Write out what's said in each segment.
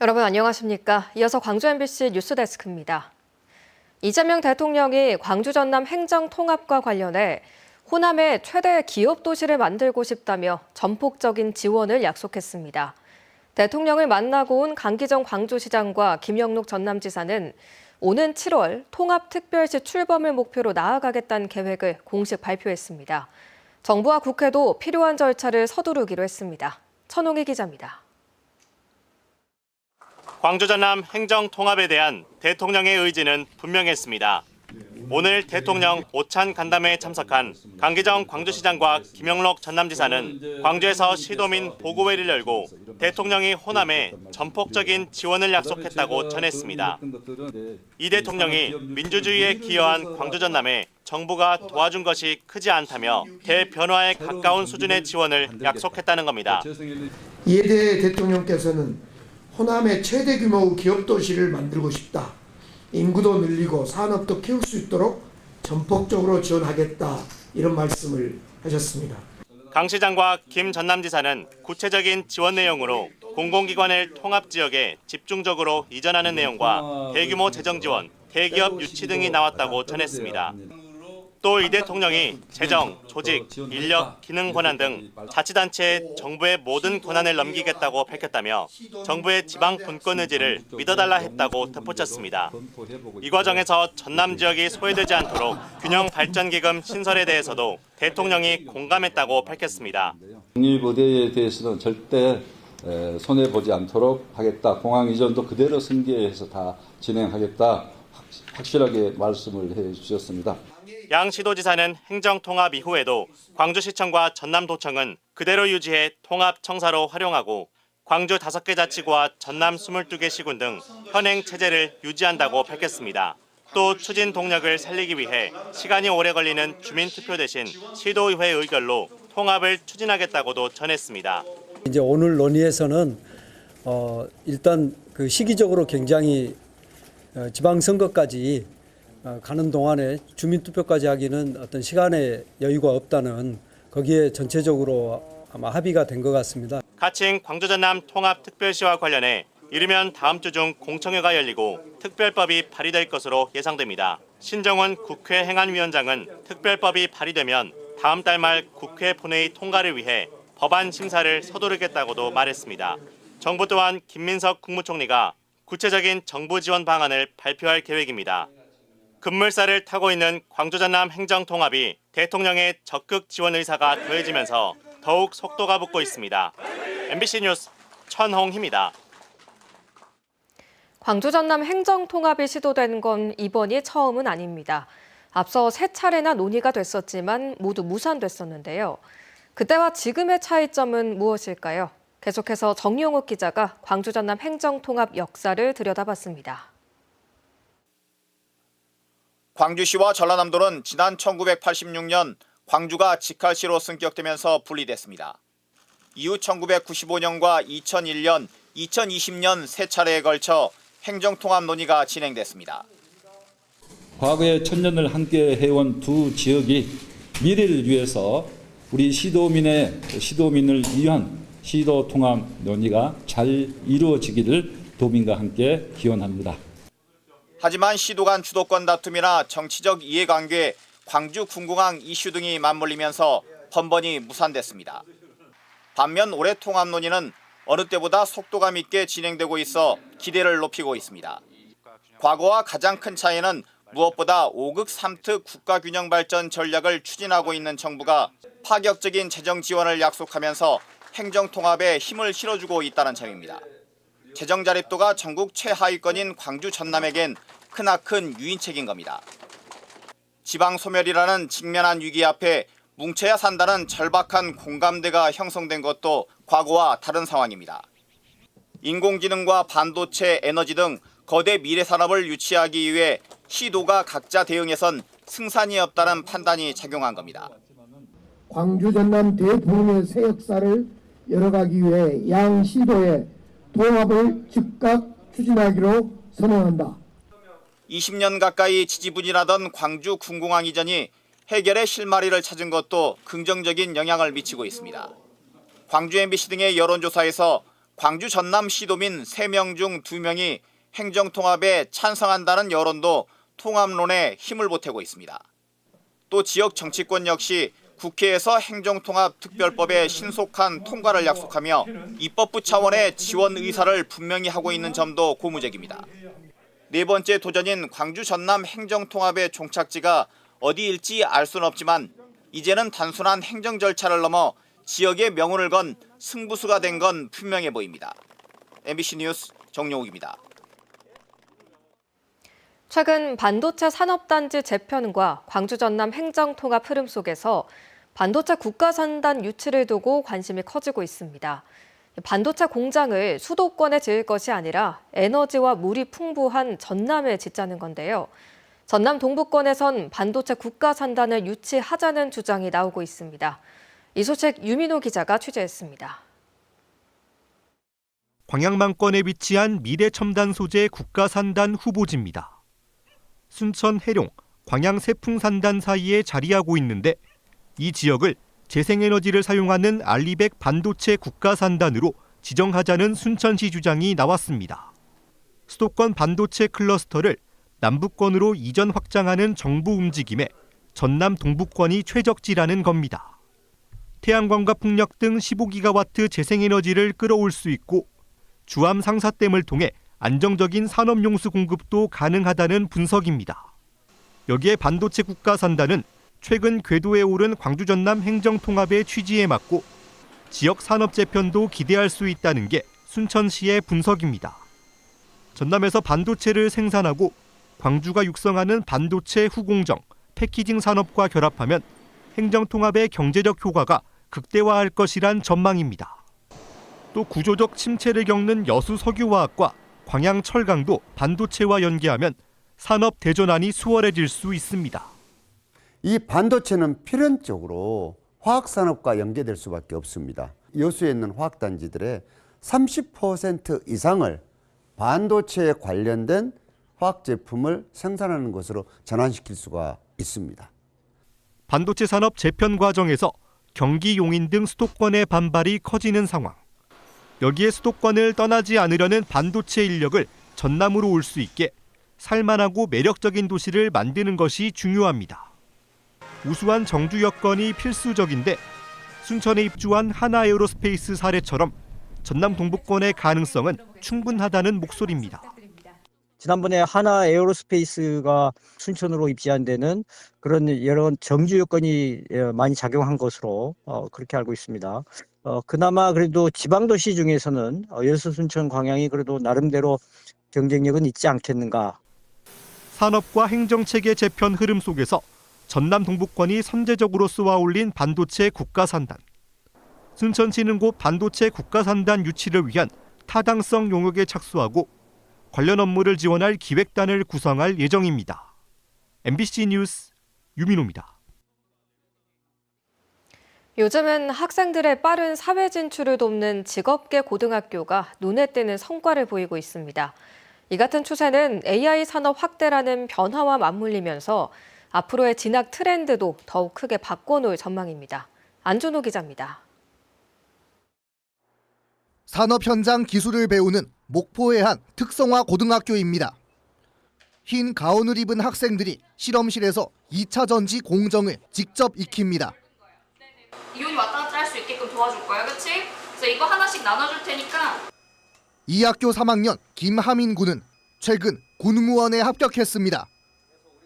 여러분 안녕하십니까? 이어서 광주 MBC 뉴스데스크입니다. 이재명 대통령이 광주 전남 행정 통합과 관련해 호남의 최대 기업 도시를 만들고 싶다며 전폭적인 지원을 약속했습니다. 대통령을 만나고 온 강기정 광주시장과 김영록 전남지사는 오는 7월 통합특별시 출범을 목표로 나아가겠다는 계획을 공식 발표했습니다. 정부와 국회도 필요한 절차를 서두르기로 했습니다. 천홍희 기자입니다. 광주 전남 행정 통합에 대한 대통령의 의지는 분명했습니다. 오늘 대통령 오찬 간담회에 참석한 강기정 광주시장과 김영록 전남지사는 광주에서 시도민 보고회를 열고 대통령이 호남에 전폭적인 지원을 약속했다고 전했습니다. 이 대통령이 민주주의에 기여한 광주 전남에 정부가 도와준 것이 크지 않다며 대변화에 가까운 수준의 지원을 약속했다는 겁니다. 이에 대해 대통령께서는 호남의 최대 규모의 기업 도시를 만들고 싶다. 인구도 늘리고 산업도 키울 수 있도록 전폭적으로 지원하겠다. 이런 말씀을 하셨습니다. 강 시장과 김 전남지사는 구체적인 지원 내용으로 공공기관을 통합지역에 집중적으로 이전하는 내용과 대규모 재정 지원, 대기업 유치 등이 나왔다고 전했습니다. 또 이 대통령이 재정, 조직, 인력, 기능 권한 등 자치단체에 정부의 모든 권한을 넘기겠다고 밝혔다며 정부의 지방 분권 의지를 믿어달라 했다고 덧붙였습니다. 이 과정에서 전남 지역이 소외되지 않도록 균형 발전 기금 신설에 대해서도 대통령이 공감했다고 밝혔습니다. 국립의대에 대해서는 절대 손해보지 않도록 하겠다. 공항 이전도 그대로 승계해서 다 진행하겠다. 확실하게 말씀을 해주셨습니다. 양 시도지사는 행정통합 이후에도 광주시청과 전남도청은 그대로 유지해 통합청사로 활용하고 광주 5개 자치구와 전남 22개 시군 등 현행 체제를 유지한다고 밝혔습니다. 또 추진 동력을 살리기 위해 시간이 오래 걸리는 주민투표 대신 시도의회 의결로 통합을 추진하겠다고도 전했습니다. 이제 오늘 논의에서는 일단 그 시기적으로 굉장히 지방선거까지 가는 동안에 주민투표까지 하기는 어떤 시간의 여유가 없다는 거기에 전체적으로 아마 합의가 된 것 같습니다. 가칭 광주 전남 통합특별시와 관련해 이르면 다음 주 중 공청회가 열리고 특별법이 발의될 것으로 예상됩니다. 신정훈 국회 행안위원장은 특별법이 발의되면 다음 달 말 국회 본회의 통과를 위해 법안 심사를 서두르겠다고도 말했습니다. 정부 또한 김민석 국무총리가 구체적인 정부 지원 방안을 발표할 계획입니다. 급물살을 타고 있는 광주 전남 행정통합이 대통령의 적극 지원 의사가 더해지면서 더욱 속도가 붙고 있습니다. MBC 뉴스 천홍희입니다. 광주 전남 행정통합이 시도된 건 이번이 처음은 아닙니다. 앞서 3차례나 논의가 됐었지만 모두 무산됐었는데요. 그때와 지금의 차이점은 무엇일까요? 계속해서 정용욱 기자가 광주 전남 행정통합 역사를 들여다봤습니다. 광주시와 전라남도는 지난 1986년 광주가 직할시로 승격되면서 분리됐습니다. 이후 1995년과 2001년, 2020년 3차례에 걸쳐 행정통합 논의가 진행됐습니다. 과거에 천년을 함께 해온 두 지역이 미래를 위해서 우리 시도민을 위한 시도통합 논의가 잘 이루어지기를 도민과 함께 기원합니다. 하지만 시도 간 주도권 다툼이나 정치적 이해관계, 광주 군공항 이슈 등이 맞물리면서 번번이 무산됐습니다. 반면 올해 통합 논의는 어느 때보다 속도감 있게 진행되고 있어 기대를 높이고 있습니다. 과거와 가장 큰 차이는 무엇보다 5극 3특 국가균형발전 전략을 추진하고 있는 정부가 파격적인 재정 지원을 약속하면서 행정통합에 힘을 실어주고 있다는 점입니다. 재정 자립도가 전국 최하위권인 광주 전남에겐 크나큰 유인책인 겁니다. 지방 소멸이라는 직면한 위기 앞에 뭉쳐야 산다는 절박한 공감대가 형성된 것도 과거와 다른 상황입니다. 인공지능과 반도체, 에너지 등 거대 미래 산업을 유치하기 위해 시도가 각자 대응해선 승산이 없다는 판단이 작용한 겁니다. 광주 전남 대통령의 새 역사를 열어가기 위해 양 시도의 통합을 즉각 추진하기로 선언한다. 20년 가까이 지지부진하던 광주 군공항 이전이 해결의 실마리를 찾은 것도 긍정적인 영향을 미치고 있습니다. 광주 MBC 등의 여론조사에서 광주 전남 시도민 3명 중 2명이 행정통합에 찬성한다는 여론도 통합론에 힘을 보태고 있습니다. 또 지역 정치권 역시 국회에서 행정통합특별법의 신속한 통과를 약속하며 입법부 차원의 지원 의사를 분명히 하고 있는 점도 고무적입니다. 네 번째 도전인 광주 전남 행정통합의 종착지가 어디일지 알 수는 없지만 이제는 단순한 행정 절차를 넘어 지역의 명운을 건 승부수가 된 건 분명해 보입니다. MBC 뉴스 정용욱입니다. 최근 반도체 산업단지 재편과 광주 전남 행정통합 흐름 속에서 반도체 국가산단 유치를 두고 관심이 커지고 있습니다. 반도체 공장을 수도권에 지을 것이 아니라 에너지와 물이 풍부한 전남에 짓자는 건데요. 전남 동부권에선 반도체 국가산단을 유치하자는 주장이 나오고 있습니다. 이 소식 유민호 기자가 취재했습니다. 광양만권에 위치한 미래첨단 소재 국가산단 후보지입니다. 순천 해룡, 광양 세풍산단 사이에 자리하고 있는데 이 지역을 재생에너지를 사용하는 알리백 반도체 국가산단으로 지정하자는 순천시 주장이 나왔습니다. 수도권 반도체 클러스터를 남부권으로 이전 확장하는 정부 움직임에 전남 동부권이 최적지라는 겁니다. 태양광과 풍력 등 15기가와트 재생에너지를 끌어올 수 있고 주암 상사댐을 통해 안정적인 산업용수 공급도 가능하다는 분석입니다. 여기에 반도체 국가산단은 최근 궤도에 오른 광주 전남 행정통합의 취지에 맞고 지역 산업 재편도 기대할 수 있다는 게 순천시의 분석입니다. 전남에서 반도체를 생산하고 광주가 육성하는 반도체 후공정, 패키징 산업과 결합하면 행정통합의 경제적 효과가 극대화할 것이란 전망입니다. 또 구조적 침체를 겪는 여수 석유화학과 광양 철강도 반도체와 연계하면 산업 대전환이 수월해질 수 있습니다. 이 반도체는 필연적으로 화학산업과 연계될 수밖에 없습니다. 여수에 있는 화학단지들의 30% 이상을 반도체에 관련된 화학제품을 생산하는 것으로 전환시킬 수가 있습니다. 반도체 산업 재편 과정에서 경기 용인 등 수도권의 반발이 커지는 상황. 여기에 수도권을 떠나지 않으려는 반도체 인력을 전남으로 올 수 있게 살만하고 매력적인 도시를 만드는 것이 중요합니다. 우수한 정주 여건이 필수적인데 순천에 입주한 하나에어로스페이스 사례처럼 전남 동부권의 가능성은 충분하다는 목소리입니다. 지난번에 하나 에어로스페이스가 순천으로 입지한 데는 그런 여러 정주 여건이 많이 작용한 것으로 그렇게 알고 있습니다. 그나마 그래도 지방도시 중에서는 여수, 순천, 광양이 그래도 나름대로 경쟁력은 있지 않겠는가. 산업과 행정체계 재편 흐름 속에서 전남 동부권이 선제적으로 쏘아올린 반도체 국가산단. 순천시는 곧 반도체 국가산단 유치를 위한 타당성 용역에 착수하고 관련 업무를 지원할 기획단을 구성할 예정입니다. MBC 뉴스 유민호입니다. 요즘은 학생들의 빠른 사회 진출을 돕는 직업계 고등학교가 눈에 띄는 성과를 보이고 있습니다. 이 같은 추세는 AI 산업 확대라는 변화와 맞물리면서 앞으로의 진학 트렌드도 더욱 크게 바꿔놓을 전망입니다. 안준호 기자입니다. 산업 현장 기술을 배우는 목포의 한 특성화 고등학교입니다. 흰 가운을 입은 학생들이 실험실에서 2차 전지 공정을 직접 익힙니다. 이온이 왔다 갔다 할 수 있게끔 도와줄 거야, 그렇지? 그래서 이거 하나씩 나눠줄 테니까. 이 학교 3학년 김하민 군은 최근 군무원에 합격했습니다.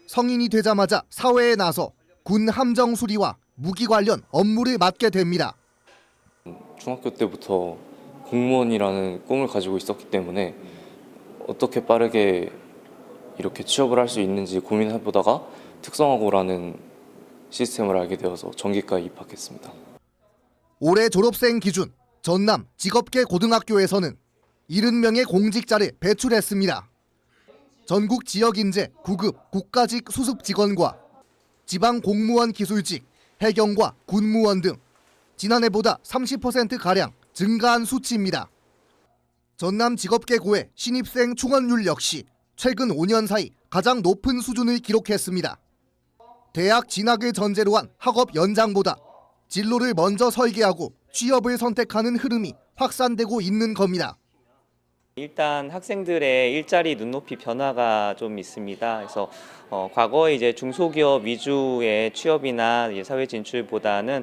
성인이 되자마자 사회에 나서 군 함정 수리와 무기 관련 업무를 맡게 됩니다. 중학교 때부터 공무원이라는 꿈을 가지고 있었기 때문에 어떻게 빠르게 이렇게 취업을 할 수 있는지 고민해보다가 특성화고라는 시스템을 알게 되어서 전기과에 입학했습니다. 올해 졸업생 기준 전남 직업계 고등학교에서는 70명의 공직자를 배출했습니다. 전국 지역인재 9급 국가직 수습 직원과 지방 공무원 기술직, 해경과 군무원 등 지난해보다 30%가량 증가한 수치입니다. 전남 직업계고의 신입생 충원율 역시 최근 5년 사이 가장 높은 수준을 기록했습니다. 대학 진학을 전제로 한 학업 연장보다 진로를 먼저 설계하고 취업을 선택하는 흐름이 확산되고 있는 겁니다. 일단 학생들의 일자리 눈높이 변화가 좀 있습니다. 그래서 과거에 이제 중소기업 위주의 취업이나 이제 사회 진출보다는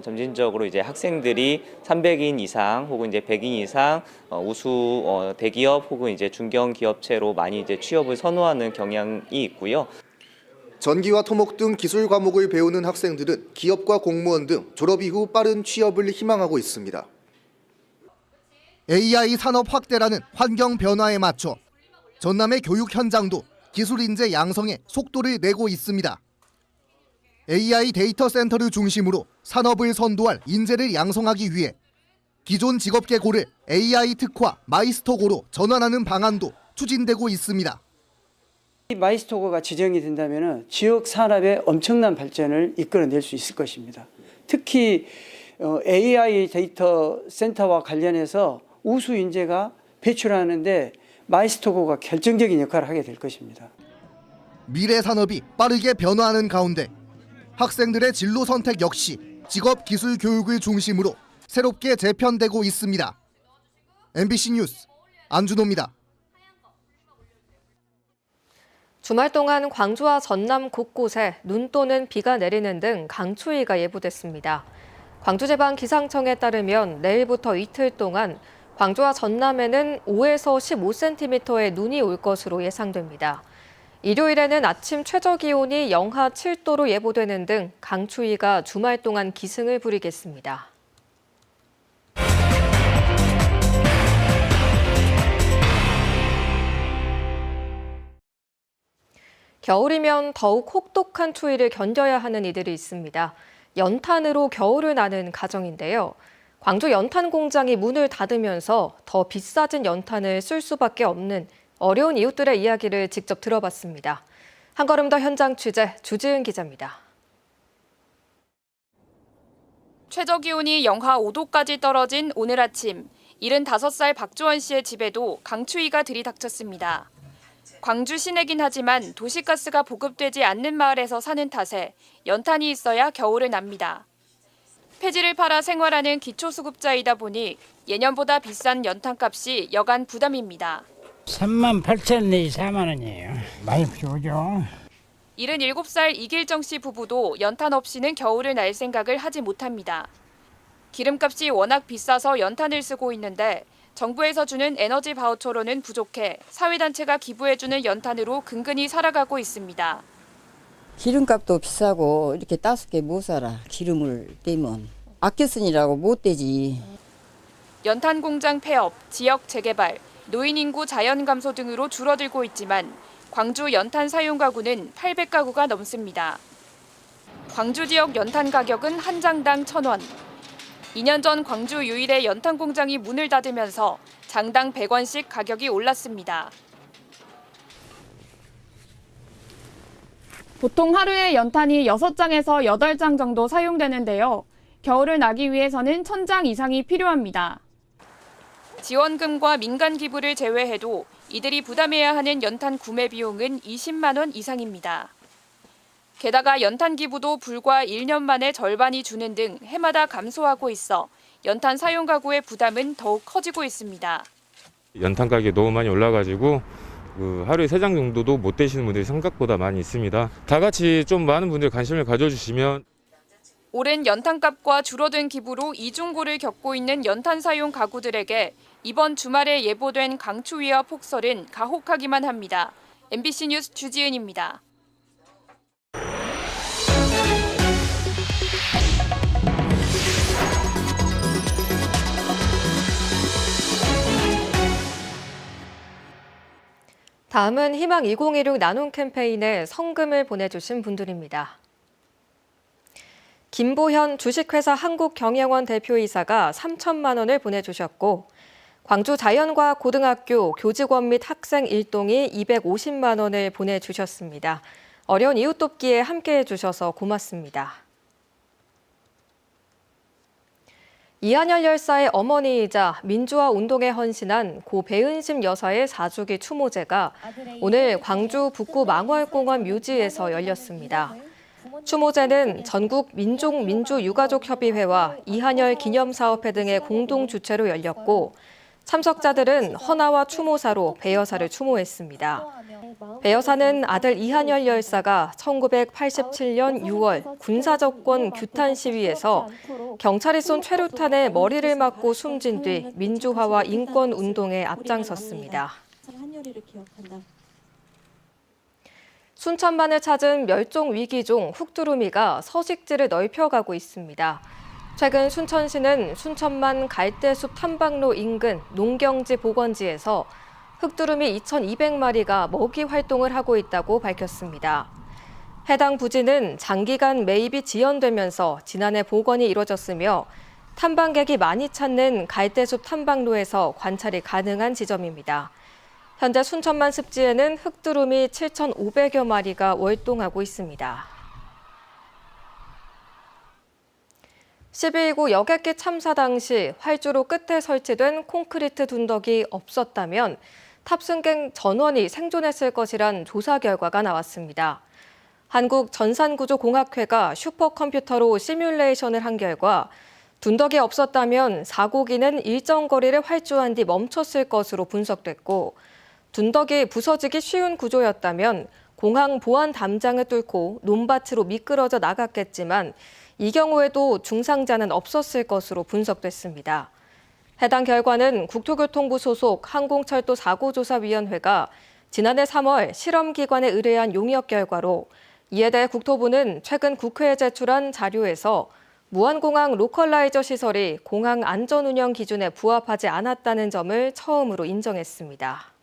점진적으로 이제 학생들이 300인 이상 혹은 이제 100인 이상 우수 대기업 혹은 이제 중견 기업체로 많이 이제 취업을 선호하는 경향이 있고요. 전기와 토목 등 기술 과목을 배우는 학생들은 기업과 공무원 등 졸업 이후 빠른 취업을 희망하고 있습니다. AI 산업 확대라는 환경 변화에 맞춰 전남의 교육 현장도 기술 인재 양성에 속도를 내고 있습니다. AI 데이터 센터를 중심으로 산업을 선도할 인재를 양성하기 위해 기존 직업계고를 AI 특화 마이스터고로 전환하는 방안도 추진되고 있습니다. 이 마이스터고가 지정이 된다면 지역 산업의 엄청난 발전을 이끌어낼 수 있을 것입니다. 특히 AI 데이터 센터와 관련해서 우수 인재가 배출하는데 마이스터고가 결정적인 역할을 하게 될 것입니다. 미래 산업이 빠르게 변화하는 가운데 학생들의 진로 선택 역시 직업 기술 교육을 중심으로 새롭게 재편되고 있습니다. MBC 뉴스 안준호입니다. 주말 동안 광주와 전남 곳곳에 눈 또는 비가 내리는 등 강추위가 예보됐습니다. 광주지방기상청에 따르면 내일부터 이틀 동안 광주와 전남에는 5에서 15cm의 눈이 올 것으로 예상됩니다. 일요일에는 아침 최저기온이 영하 7도로 예보되는 등 강추위가 주말 동안 기승을 부리겠습니다. 겨울이면 더욱 혹독한 추위를 견뎌야 하는 이들이 있습니다. 연탄으로 겨울을 나는 가정인데요. 광주 연탄 공장이 문을 닫으면서 더 비싸진 연탄을 쓸 수밖에 없는 어려운 이웃들의 이야기를 직접 들어봤습니다. 한 걸음 더 현장 취재 주지은 기자입니다. 최저기온이 영하 5도까지 떨어진 오늘 아침, 75살 박조원 씨의 집에도 강추위가 들이닥쳤습니다. 광주 시내긴 하지만 도시가스가 보급되지 않는 마을에서 사는 탓에 연탄이 있어야 겨울을 납니다. 폐지를 팔아 생활하는 기초수급자이다 보니 예년보다 비싼 연탄값이 여간 부담입니다. 38,000원 내지 4만 원이에요. 많이 부족하죠. 77살 이길정 씨 부부도 연탄 없이는 겨울을 날 생각을 하지 못합니다. 기름값이 워낙 비싸서 연탄을 쓰고 있는데 정부에서 주는 에너지 바우처로는 부족해 사회단체가 기부해주는 연탄으로 근근히 살아가고 있습니다. 기름값도 비싸고 이렇게 따숩게 못 살아. 기름을 떼면 아껴 쓰니라고 못 떼지. 연탄 공장 폐업, 지역 재개발, 노인 인구 자연 감소 등으로 줄어들고 있지만 광주 연탄 사용 가구는 800가구가 넘습니다. 광주 지역 연탄 가격은 한 장당 1,000원. 2년 전 광주 유일의 연탄 공장이 문을 닫으면서 장당 100원씩 가격이 올랐습니다. 보통 하루에 연탄이 6장에서 8장 정도 사용되는데요. 겨울을 나기 위해서는 1,000장 이상이 필요합니다. 지원금과 민간 기부를 제외해도 이들이 부담해야 하는 연탄 구매 비용은 20만 원 이상입니다. 게다가 연탄 기부도 불과 1년 만에 절반이 주는 등 해마다 감소하고 있어 연탄 사용 가구의 부담은 더욱 커지고 있습니다. 연탄 가격이 너무 많이 올라가지고 하루에 3장 정도도 못 되시는 분들이 생각보다 많이 있습니다. 다 같이 좀 많은 분들이 관심을 가져주시면. 오른 연탄값과 줄어든 기부로 이중고를 겪고 있는 연탄 사용 가구들에게 이번 주말에 예보된 강추위와 폭설은 가혹하기만 합니다. MBC 뉴스 주지은입니다. 다음은 희망 2016 나눔 캠페인에 성금을 보내주신 분들입니다. 김보현 주식회사 한국경영원 대표이사가 3천만 원을 보내주셨고 광주 자연과학 고등학교 교직원 및 학생 일동이 250만 원을 보내주셨습니다. 어려운 이웃 돕기에 함께해 주셔서 고맙습니다. 이한열 열사의 어머니이자 민주화 운동에 헌신한 고 배은심 여사의 4주기 추모제가 오늘 광주 북구 망월공원 묘지에서 열렸습니다. 추모제는 전국 민족민주유가족협의회와 이한열 기념사업회 등의 공동 주최로 열렸고 참석자들은 헌화와 추모사로 배 여사를 추모했습니다. 배 여사는 아들 이한열 열사가 1987년 6월 군사정권 규탄 시위에서 경찰이 쏜 최루탄에 머리를 맞고 숨진 뒤 민주화와 인권 운동에 앞장섰습니다. 순천만을 찾은 멸종 위기종 흑두루미가 서식지를 넓혀가고 있습니다. 최근 순천시는 순천만 갈대숲 탐방로 인근 농경지 복원지에서 흑두루미 2,200마리가 먹이 활동을 하고 있다고 밝혔습니다. 해당 부지는 장기간 매입이 지연되면서 지난해 복원이 이뤄졌으며 탐방객이 많이 찾는 갈대숲 탐방로에서 관찰이 가능한 지점입니다. 현재 순천만 습지에는 흑두루미 7,500여 마리가 월동하고 있습니다. 12.29 여객기 참사 당시 활주로 끝에 설치된 콘크리트 둔덕이 없었다면 탑승객 전원이 생존했을 것이란 조사 결과가 나왔습니다. 한국전산구조공학회가 슈퍼컴퓨터로 시뮬레이션을 한 결과 둔덕이 없었다면 사고기는 일정 거리를 활주한 뒤 멈췄을 것으로 분석됐고 둔덕이 부서지기 쉬운 구조였다면 공항 보안 담장을 뚫고 논밭으로 미끄러져 나갔겠지만 이 경우에도 중상자는 없었을 것으로 분석됐습니다. 해당 결과는 국토교통부 소속 항공철도 사고조사위원회가 지난해 3월 실험기관에 의뢰한 용역 결과로 이에 대해 국토부는 최근 국회에 제출한 자료에서 무안공항 로컬라이저 시설이 공항 안전운영 기준에 부합하지 않았다는 점을 처음으로 인정했습니다.